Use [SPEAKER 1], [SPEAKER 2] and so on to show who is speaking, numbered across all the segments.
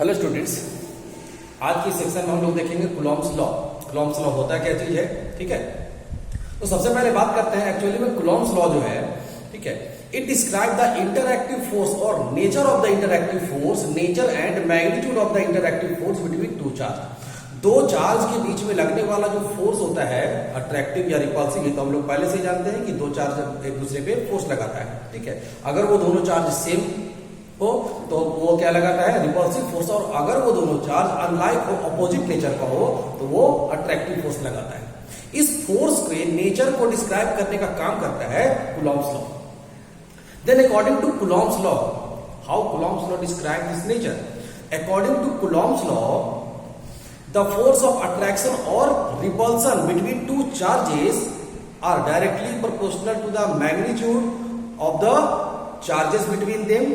[SPEAKER 1] Hello students, आज की section में हम लोग देखेंगे कूलॉम्स लॉ। कूलॉम्स लॉ होता है क्या चीज है, ठीक है। तो सबसे पहले बात करते हैं एक्चुअली में कूलॉम्स लॉ जो है, ठीक है, it describe the interactive force और nature of the interactive force, nature and magnitude of the interactive force between two charge. दो चार्ज के बीच में लगने वाला जो फोर्स होता है, अट्रैक्टिव या रिपल्सिव, ये तो हम लोग पहले से ही जानते हैं कि दो चार्ज एक दूसरे पे फोर्स लगाता है, ठीक है। अगर वो दोनों चार्ज सेम हो तो वो क्या लगाता है, रिपल्सिव फोर्स। और अगर वो दोनों चार्ज अनलाइक हो, अपोजिट नेचर का हो, तो वो अट्रैक्टिव फोर्स लगाता है। इस फोर्स के नेचर को डिस्क्राइब करने का काम करता है Coulomb's law. Then according to Coulomb's law, how Coulomb's law describe this nature? According to Coulomb's law, the force of attraction or repulsion between two charges are directly proportional to the magnitude of the charges between them,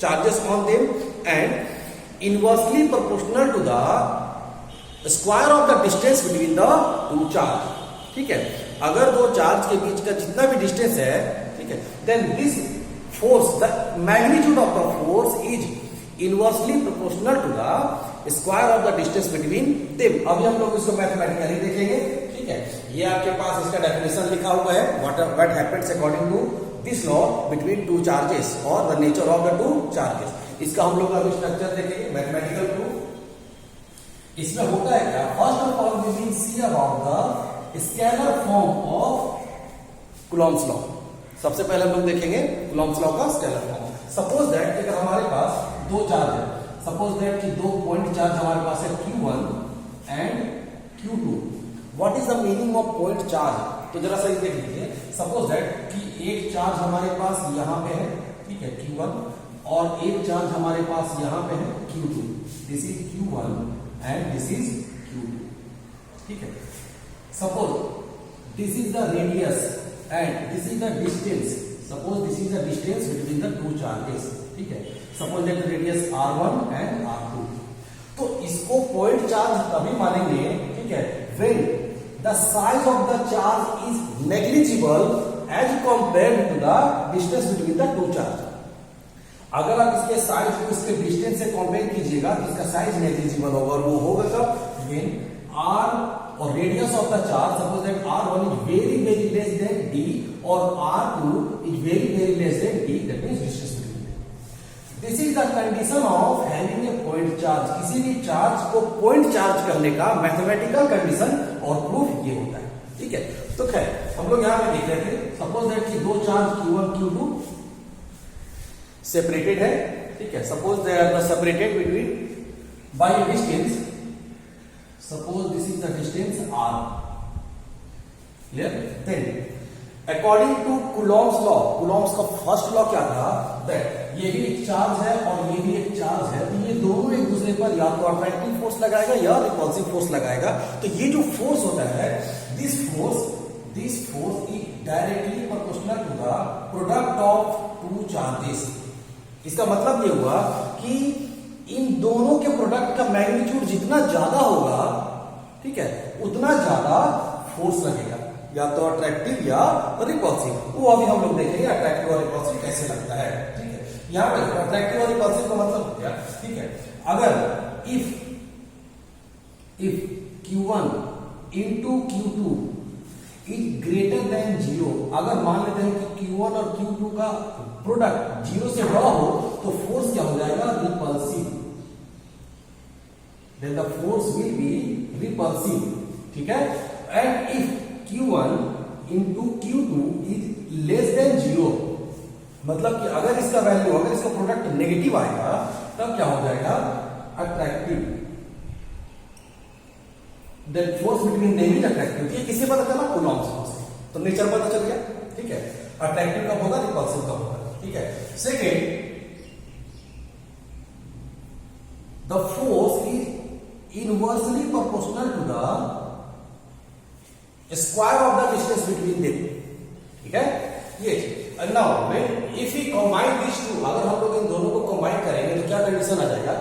[SPEAKER 1] charges on them, and inversely proportional to the square of the distance between the two charge। ठीक है, अगर दो charge के बीच का जितना भी distance है, ठीक है, then this force, the magnitude of the force is inversely proportional to the square of the distance between them। अभी हम लोग इसको मैथमेटिकली देखेंगे, ठीक है। ये आपके पास इसका डेफिनेशन लिखा हुआ है, what happens according to this law between two charges or the nature of the two charges। इसका हम लोग अभी स्ट्रक्चर देखेंगे, मैथमेटिकल प्रूफ। इसमें होता है क्या, first of all we will see about the scalar form of Coulomb's law. सबसे पहले हम लोग देखेंगे कूलॉम्स लॉ का स्केलर फॉर्म। सपोज दैट अगर हमारे पास दो चार्ज है, सपोज दैट कि दो पॉइंट चार्ज हमारे पास है Q1 and Q2। What is the meaning of point charge? तो जरा सा देख लीजिए। सपोज दैट कि एक चार्ज हमारे पास यहां पे है, ठीक है, Q1, और एक चार्ज हमारे पास यहां पे है Q2। This is Q1 and this is Q2, ठीक है। Suppose this is the radius and this is the distance. Suppose this is the distance between the two charges, ठीक है। Suppose that radius R1 and R2। तो इसको point charge तभी मानेंगे, ठीक है, when the size of the charge is negligible as compared to the distance between the two charge. अगर आप इसके साइज को इसके डिस्टेंस से कंपेयर कीजिएगा तो इसका साइज नेग्लिजिबल होगा, और वो होगा कब, व्हेन R और radius of the charge, suppose that R1 is very very less than D और R2 is very very less than D, that means distance between them. This is the condition of having a point charge. किसी भी charge को point charge करने का mathematical condition और proof ये होता है, ठीक है। तो खैर हम लोग यहां पे देख रहे थे, सपोज दैट कि दो चार्ज Q1 Q2 सेपरेटेड है, ठीक है। Suppose they are separated between by a distance. Suppose this is the distance R, clear? Then according to Coulomb's law, Coulomb's का फर्स्ट लॉ क्या था, that ये भी एक चार्ज है और ये भी एक चार्ज है, तो ये दोनों एक दूसरे पर या तो अट्रैक्टिव फोर्स लगाएगा या रिपल्सिव फोर्स लगाएगा। तो ये जो फोर्स होता है, this force is directly proportional to the product of two charges. इसका मतलब ये हुआ कि इन दोनों के प्रोडक्ट का मैग्नीट्यूड जितना ज्यादा होगा, ठीक है, उतना ज्यादा फोर्स लगेगा, या तो अट्रैक्टिव या रिपल्सिव। वो अभी हम लोग देखेंगे अट्रैक्टिव और रिपल्सिव कैसे लगता है, ठीक है। यहां पे अट्रैक्टिव और रिपल्सिव का मतलब हो गया, ठीक है, अगर if Q1 into Q2 is greater than 0, अगर मान लेते हैं कि Q1 और Q2 का प्रोडक्ट 0 से बड़ा हो तो फोर्स क्या हो जाएगा, repulsive. Then the force will be repulsive, ठीक है। And if Q1 into Q2 is less than 0, मतलब कि अगर इसका वैल्यू, अगर इसका प्रोडक्ट नेगेटिव आएगा तब क्या हो जाएगा, attractive. Then force between them is attractive. ये किससे पता चला, कूलॉम्स लॉ से। तो नेचर पता चल गया, ठीक है। अट्रैक्टिव कब होगा, रिपल्सिव कब होगा, ठीक है। Second, the force is inversely proportional to the square of the distance between them, ठीक है। ये now when if we combine this two, अगर हम लोग इन दोनों को कंबाइन करेंगे तो क्या कंडीशन आ जाएगा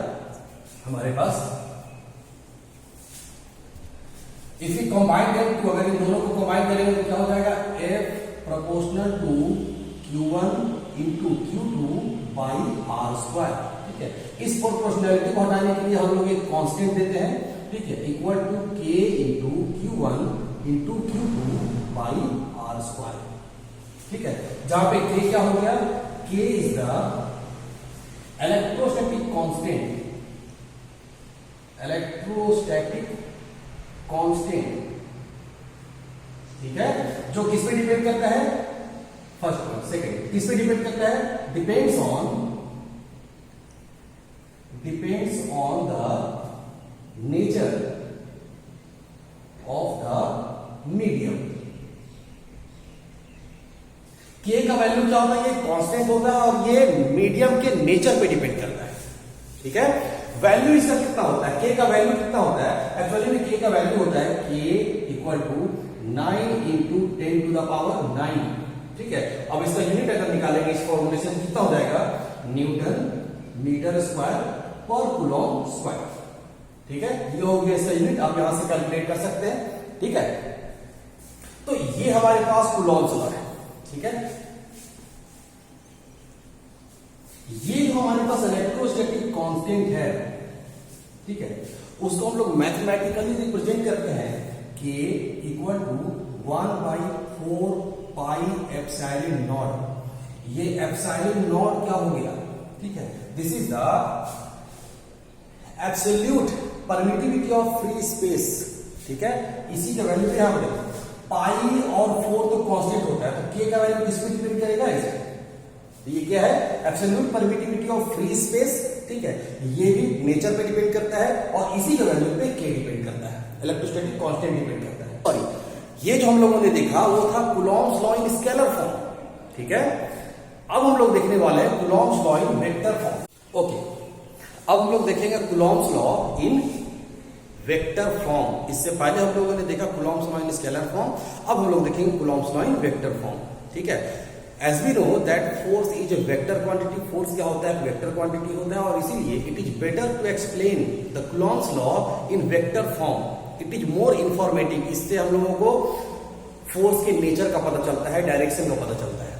[SPEAKER 1] हमारे पास, if we combine them two, अगर इन दोनों को कंबाइन करेंगे तो क्या हो जाएगा, F proportional to Q1 into Q2 by R square। ठीक है। इस प्रोपोर्शनैलिटी को हटाने के लिए हम लोग एक कांस्टेंट देते हैं, ठीक है, equal to k into Q1 into Q2 by R square, ठीक है, जहां पे k क्या हो गया, k is the electrostatic constant, electrostatic constant, ठीक है, जो किस पे डिपेंड करता है, फर्स्ट पॉइंट, सेकंड किस पे डिपेंड करता है, depends on the nature of the medium. के का वैल्यू क्या होता है, ये कांस्टेंट होता है और ये मीडियम के नेचर पे डिपेंड करता है, ठीक है। वैल्यू इसका कितना होता है, के का वैल्यू कितना होता है, एक्चुअली में के का वैल्यू होता है k equal to 9 into 10 to the power 9, ठीक है। अब इसका यूनिट अगर निकालेंगे इस फॉर्मूले से कितना हो जाएगा, न्यूटन मीटर स्क्वायर पर कूलॉम स्क्वायर, ठीक है, ये हो गया इसका यूनिट, आप यहां से कैलकुलेट कर सकते हैं, ठीक है। तो ये हमारे पास कूलॉम लॉ है, ठीक है। ये जो हमारे पास इलेक्ट्रोस्टैटिक कांस्टेंट है, ठीक है, उसको हम लोग मैथमेटिकली रिप्रेजेंट करते हैं k equal to 1/4 pi epsilon naught. ये एप्सिलॉन नॉट क्या हो गया, ठीक है, this is the absolute permittivity of free space, ठीक है। इसी का वैल्यू यहां पर पाई और 4 तो कांस्टेंट होता है, तो k का वैल्यू किस पे डिपेंड करेगा, इस ये क्या है, absolute permittivity of free space, ठीक है, ये भी नेचर पे डिपेंड करता है और इसी के वैल्यू पे k डिपेंड करता है, इलेक्ट्रोस्टैटिक कांस्टेंट डिपेंड करता है। सॉरी, ये जो हम लोगों ने देखा वो था कूलॉम्स लॉ इन स्केलर फॉर्म, ठीक है। अब हम लोग देखने वाले हैं Coulomb's law in vector form. Okay, अब हम लोग देखेंगे Coulomb's law in vector form. इससे पहले हम लोगों ने देखा कूलॉम्स लॉ इन स्केलर फॉर्म, अब हम लोग देखेंगे Coulomb's law in vector form, ठीक है। As we know that force is a vector quantity, force क्या होता है, वेक्टर क्वांटिटी होता है, और इसीलिए it is better to explain the Coulomb's law in vector form. It is more informative. इससे हम लोगों को फोर्स के नेचर का पता चलता है, डायरेक्शन का पता चलता है,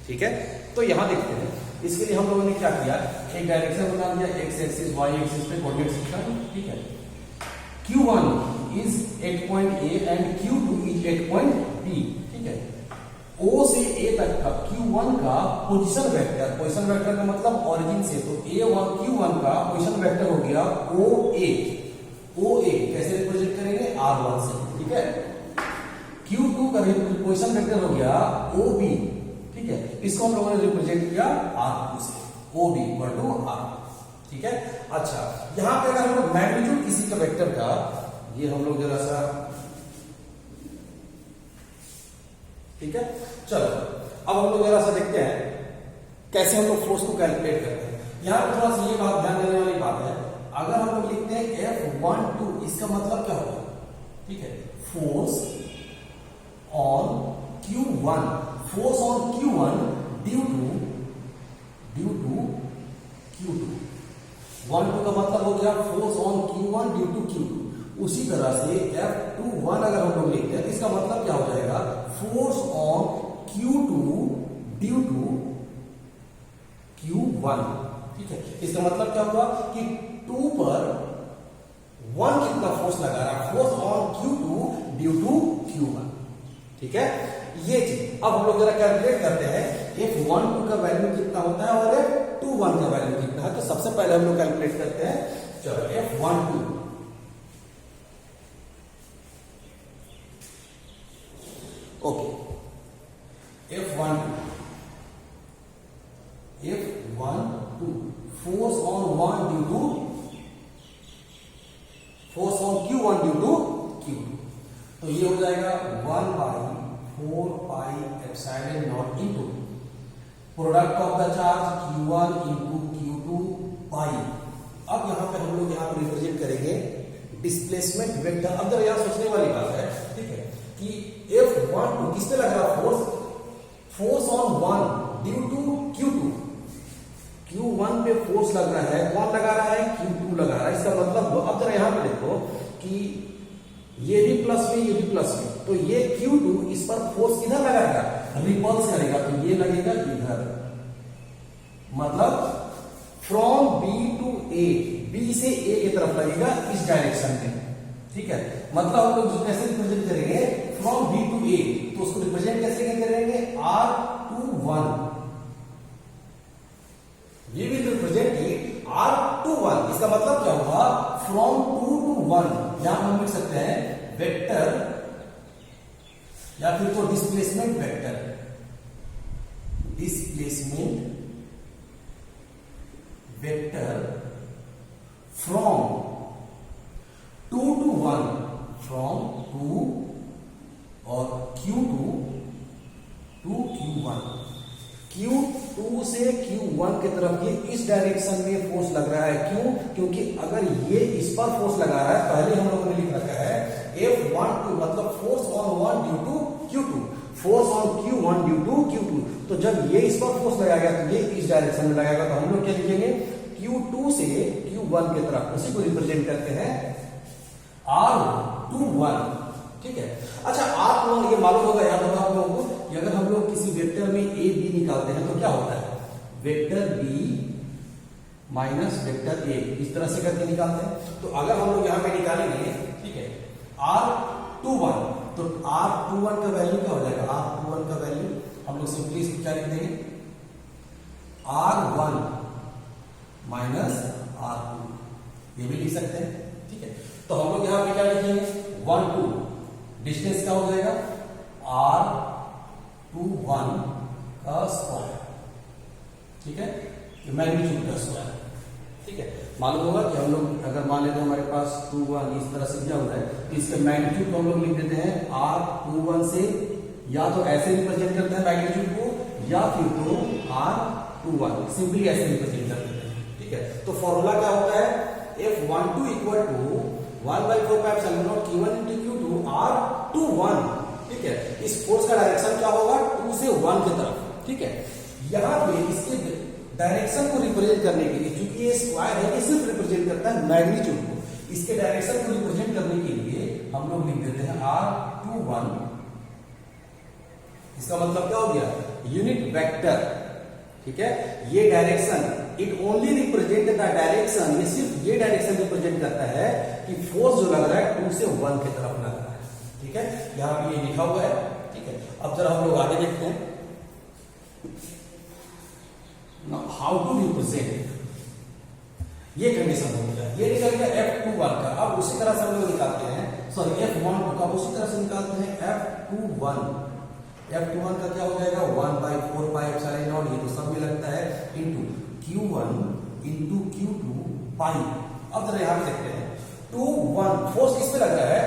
[SPEAKER 1] ठीक है। तो यहां देखते हैं, इसके लिए हम लोगों ने क्या किया, एक डायरेक्शन बना दिया, एक्स एक्सिस वाई एक्सिस पे कोऑर्डिनेट सिस्टम, ठीक है। Q1 is 8 point A and Q2 is 8 point B, ठीक है। O से A तक का Q1 का पोजीशन वेक्टर का मतलब ओरिजिन से, तो A1 Q1 का पोजीशन वेक्टर हो गया OA कैसे रिप्रेजेंट करेंगे, R1 से, ठीक है। Q2 का पोजीशन वेक्टर हो गया OB, ठीक है, इसको हम लोगों ने रिप्रेजेंट किया R2 से, OB इक्वल टू R, ठीक है। अच्छा, यहां पे अगर हम लोग मैग्नीट्यूड किसी का वेक्टर का, ये हम लोग जरा सा, ठीक है, चलो अब हम लोग जरा सा देखते हैं कैसे हम लोग फोर्स को कैलकुलेट करते हैं। यहां पर थोड़ा सा ये बात ध्यान देने वाली बात है, अगर हम लोग लिखते हैं F12, इसका मतलब क्या होगा, ठीक है, force on Q1, force on Q1 due to Q2, 1 2 का मतलब हो गया force on Q1 due to Q2। उसी तरह से F21 अगर हम लोग लिखते हैं, इसका मतलब क्या हो जाएगा, force on Q2 due to Q1, ठीक है। इसका मतलब क्या हुआ कि 2 पर 1 कितना फोर्स लगा रहा है, force on Q2 due to Q1, ठीक है। ये चीज अब हम लोग जरा कैलकुलेट करते हैं, F12 का वैल्यू कितना होता है और F21 का वैल्यू कितना है। तो सबसे पहले हम लोग कैलकुलेट करते हैं, चलो F12, okay, F12 force on Q1 due to Q2, तो ये हो जाएगा 1/4 pi epsilon naught into product of the charge Q1 into Q2 pi. अब यहां पे हम लोग यहां पर रिप्रेजेंट करेंगे डिस्प्लेसमेंट वेक्टर। अब जरा यहां सोचने वाली बात है, ठीक है, कि F12 किस पे लग रहा है, force on 1 due to Q2, Q1 पे फोर्स लग रहा है, कौन लगा रहा है, Q2 लगा रहा है। इसका मतलब अब जरा यहां पे देखो कि ये भी प्लस में, ये भी प्लस में, तो ये Q2 इस पर फोर्स किधर लगाएगा, रिपल्स करेगा, तो ये लगेगा इधर, मतलब फ्रॉम B बी से ए की तरफ लगेगा इस डायरेक्शन में, ठीक है। मतलब हम लोग कैसे रिप्रेजेंट करेंगे, फ्रॉम बी टू ए, तो उसको रिप्रेजेंट कैसे करेंगे, R21, we will represent it R21। इसका मतलब क्या होगा, फ्रॉम 2 to 1, यहां हम लिख सकते हैं वेक्टर या फिर तो displacement vector, displacement vector from 2 to 1, from 2 और Q2 to Q1, Q2 से Q1 की तरफ ये इस डायरेक्शन में फोर्स लग रहा है। क्यों? क्योंकि अगर ये इस पर फोर्स लगा रहा है, पहले हम लोगों ने लिख रखा है F12 मतलब force on 1 due to Q2, force on Q1 due to Q2। तो जब ये इस पर फोर्स लगाएगा तो ये इस डायरेक्शन में लगाएगा, तो हम लोग क्या लिखेंगे, Q2 से Q1 की तरफ, उसी को रिप्रेजेंट करते हैं R21, ठीक है। अच्छा, R21 ये मालूम होगा, याद होगा आप लोगों को कि अगर हम लोग किसी वेक्टर में ए बी निकालते हैं तो क्या होता है, vector B minus vector A, इस तरह से करके निकालते हैं। तो अगर हम लोग यहां पे निकालेंगे, ठीक है, R21, तो R21 का वैल्यू क्या हो जाएगा, R21 का वैल्यू हम लोग सिंपली इसको क्या लिख देंगे, R1 माइनस R2, ये भी लिख सकते हैं, ठीक है। तो हम लोग यहां पे क्या लिखेंगे, 1 2, डिस्टेंस क्या हो जाएगा, R21 का स्क्वायर, ठीक है, मैग्नीट्यूड का स्क्वायर, ठीक है। मालूम होगा कि हम लोग अगर मान लेते हैं हमारे पास 21 इस तरह से दिया हुआ है, तो इसके मैग्नीट्यूड को हम लोग लिख देते हैं R21 से, या तो ऐसे रिप्रेजेंट करते हैं मैग्नीट्यूड को, या फिर तो R21 सिंपली ऐसे रिप्रेजेंट कर देते हैं, ठीक है। तो फॉर्मूला क्या होता है, F12 equal to 1/4 Q1 into Q2 R21, ठीक है। इस फोर्स का डायरेक्शन क्या होगा, 2 से 1 की तरफ, ठीक है। यहां पे इसके डायरेक्शन को रिप्रेजेंट करने के लिए, क्योंकि ये स्क्वायर है, ये सिर्फ रिप्रेजेंट करता है मैग्नीट्यूड को, इसके डायरेक्शन को रिप्रेजेंट करने के लिए हम लोग लिख देते हैं R21। इसका मतलब क्या हो गया, यूनिट वेक्टर, ठीक है। ये direction it only represent the direction, ये सिर्फ ये डायरेक्शन रिप्रेजेंट करता है कि फोर्स जो लग रहा है 2 से 1 की तरफ लग रहा है, ठीक है। यहां पे ये लिखा हुआ है, ठीक है। अब जरा हम लोग आगे देखते हैं, हाउ टू रिप्रेजेंट, ये कंडीशन हो गया, ये निकल गया F21 का। अब उसी तरह से हम लोग निकालते हैं, सॉरी F12 का उसी तरह से निकालते हैं F21। F21 का क्या हो जाएगा, 1/4 ये तो सब में लगता है, into Q1 into Q2 pi. अब जरा यहां पे देखते हैं, 2 1 फोर्स किस पे लग रहा है,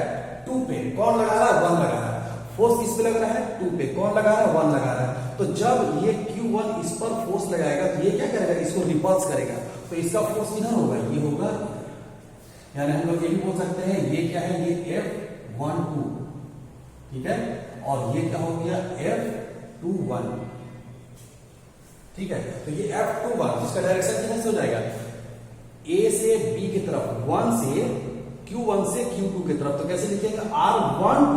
[SPEAKER 1] 2 पे, कौन लगा रहा है, 1 लगा रहा है। फोर्स किस पे लग रहा है, 2 पे, कौन लगा रहा है, 1 लगा रहा है। तो जब ये Q1 इस पर फोर्स लगाएगा तो ये क्या करेगा, इसको रिपल्स करेगा, तो इसका फोर्स किधर होगा, ये होगा, यानी हम लोग ये भी बोल सकते हैं ये क्या है, ये F12, ठीक है, और ये क्या हो गया F21, ठीक है। तो ये F21 जिसका डायरेक्शन किधर से हो जाएगा, A से B की तरफ, 1 से Q1 से Q2 की तरफ। तो कैसे लिखेंगे, R12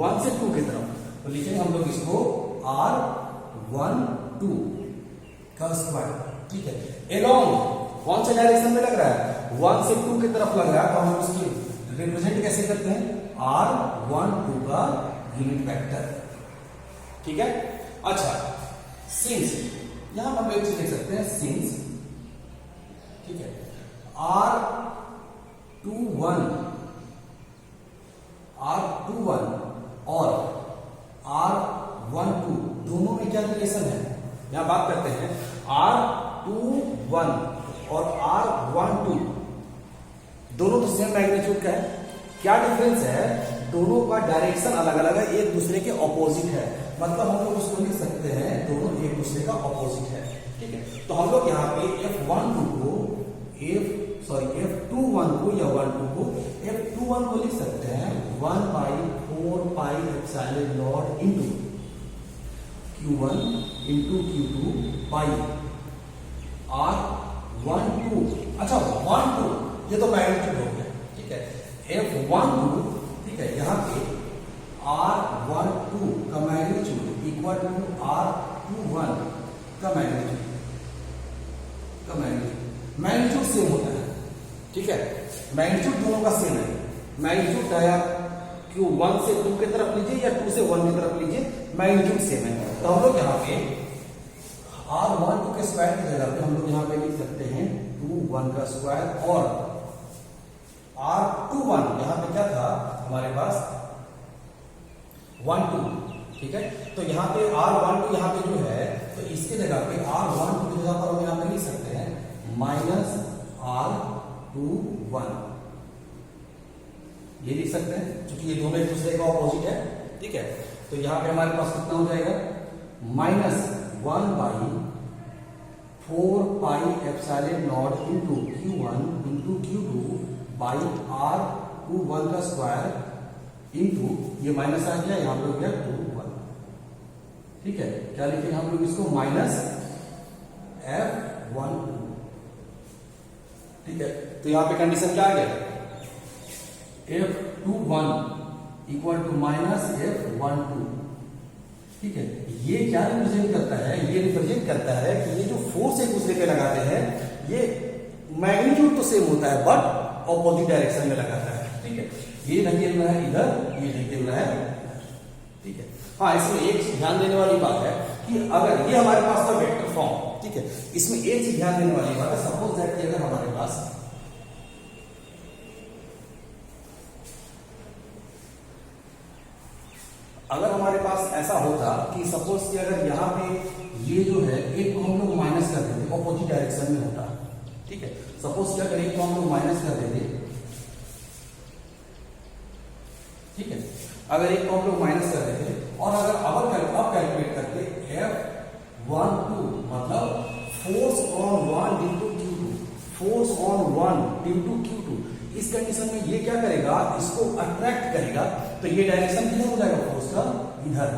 [SPEAKER 1] 1 से 2 की तरफ, तो लिखेंगे हम लोग इसको R12 का स्क्वायर, ठीक है। एलोंग कौन से डायरेक्शन में लग रहा है, 1 से 2 की तरफ लग रहा है, तो हम उसकी रिप्रेजेंट कैसे करते हैं, R12 का यूनिट वेक्टर, ठीक है। अच्छा, सिंस यहां पर हम एक चीज देख सकते हैं, सिंस, ठीक है, R21 और R12 दोनों में क्या रिलेशन है, यहां बात करते हैं R21 और R12 दोनों तो सेम मैग्नीट्यूड का है, क्या डिफरेंस है, दोनों का डायरेक्शन अलग अलग है, एक दूसरे के ऑपोजिट है, मतलब हम लोग उसको लिख सकते हैं दोनों एक दूसरे का ऑपोजिट है, ठीक है। तो हम लोग यहाँ पे F12 को F21 को या 12 को F21 को लिख सकते हैं 1/4 इंटू Q1 इंटू Q2 पाई R12। अच्छा, 12 ये तो मैग्नीट्यूड हो गया, ठीक है। F12, ठीक है, यहाँ पे R12 का मैग्नीट्यूड इक्वल टू R21 का मैग्नीट्यूड सेम होता है, ठीक है, मैग्नीट्यूड दोनों का सेम है, मैग्नीट्यूड चाहे क्यू 1 से 2 की तरफ लीजिए या 2 से 1 की तरफ लीजिए, मैग्नीट्यूड सेम है। तो हम लोग यहाँ पे R12 के स्क्वायर की जगह पे हम लोग यहाँ पे लिख सकते हैं 21 का स्क्वायर, और R21 यहाँ पे क्या था हमारे पास 12, ठीक है। तो यहाँ पे R12 यहाँ पे जो है, तो इसके जगह पे R12 की जगह पर हम यहाँ पे लिख सकते हैं -R21, ये लिख सकते हैं क्योंकि ये दोनों एक दूसरे का ऑपोजिट है, ठीक है। तो यहाँ पे हमारे पास कितना हो जाएगा -1/4πε0 into Q1 into Q2 by R21 का स्क्वायर इंटू ये माइनस आ गया, यहाँ पे हो गया 21, ठीक है। क्या लिखेंगे हम लोग इसको -F12, ठीक है। तो यहाँ पे कंडीशन क्या आ गया, F21 इक्वल टू -F12, ठीक है। ये क्या रिप्रेजेंट करता है, ये रिप्रेजेंट करता है कि ये जो फोर्स एक दूसरे पे लगाते हैं ये मैग्नीट्यूड तो सेम होता है बट ऑपोजिट डायरेक्शन में लगाता है, ठीक है। ये नहीं गिर रहा है इधर, ये नहीं गिर रहा है, ठीक है। हाँ, इसमें एक चीज ध्यान देने वाली बात है कि अगर ये हमारे पास था वेक्टर फॉर्म, ठीक है, इसमें एक चीज ध्यान देने वाली बात है, सपोज दैट कि अगर हमारे पास ऐसा होता कि सपोज कि अगर यहाँ पे ये जो है एक को हम लोग माइनस कर देते, ऑपोजिट डायरेक्शन में होता, ठीक है। सपोज कि अगर एक को हम लोग माइनस कर देते, ठीक है, अगर एक को हम लोग माइनस कर देते और अगर अब कैलकुलेट करते F12 मतलब force on 1 due to Q2, force on 1 due to Q2, इस कंडीशन में ये क्या करेगा, इसको अट्रैक्ट करेगा, तो ये डायरेक्शन किधर हो जाएगा फोर्स का, इधर,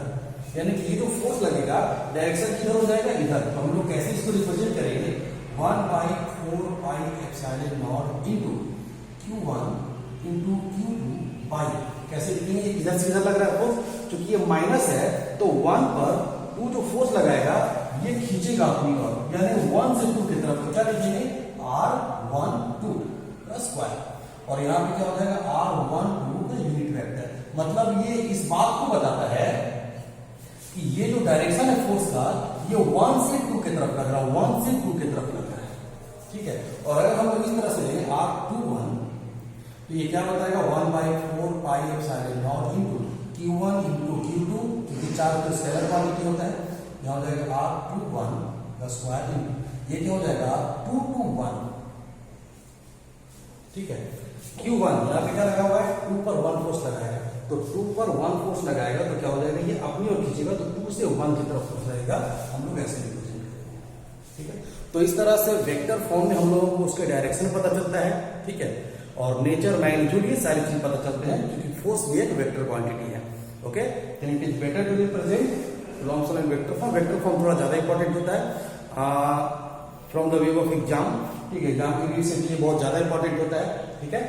[SPEAKER 1] यानी कि ये जो फोर्स लगेगा डायरेक्शन किधर हो जाएगा, इधर। तो हम लोग कैसे इसको रिप्रेजेंट करेंगे, 1/4πε0 into Q1 into Q2 by, कैसे लिखेंगे, ये इधर से इधर लग रहा है फोर्स, क्योंकि ये माइनस है तो 1 पर 2 जो फोर्स लगाएगा ये खींचेगा अपनी ओर, यानी 1 से 2 की तरफ, क्या लिखेंगे R12 का स्क्वायर, और यहाँ पे क्या हो जाएगा R12 का यूनिट वेक्टर। मतलब ये इस बात को बताता है कि ये जो डायरेक्शन है फोर्स का ये 1 से 2 की तरफ लग रहा है, 1 से 2 की तरफ लग रहा है, ठीक है। और अगर हम लोग इस तरह से लेंगे R21 तो ये क्या बताएगा 1/4πε0 इंटू Q1 इंटू Q2, क्योंकि 4 तो स्केलर क्वांटिटी होता है, यहाँ हो जाएगा R21 का स्क्वायर इंटू ये क्या हो जाएगा 221, ठीक है। Q1 यहाँ पे क्या लगा हुआ है, 2 पर 1 फोर्स लगाएगा, तो 2 पर 1 फोर्स लगाएगा तो क्या हो जाएगा, ये अपनी ओर खींचेगा तो 2 से 1 की तरफ फोर्स रहेगा, हम लोग ऐसे रिप्रेजेंट करेंगे, ठीक है। तो इस तरह से वेक्टर फॉर्म में हम लोगों को उसके डायरेक्शन पता चलता है, ठीक है, और नेचर, मैग्नीट्यूड, ये सारी चीज पता चलते हैं, क्योंकि फोर्स भी एक वेक्टर क्वांटिटी है, okay. Then it is better to represent Coulomb's law in vector form. Vector form थोड़ा ज्यादा इंपॉर्टेंट होता है from the view of exam, ठीक है, एग्जाम के लिए से बहुत ज्यादा इंपॉर्टेंट होता है, ठीक है।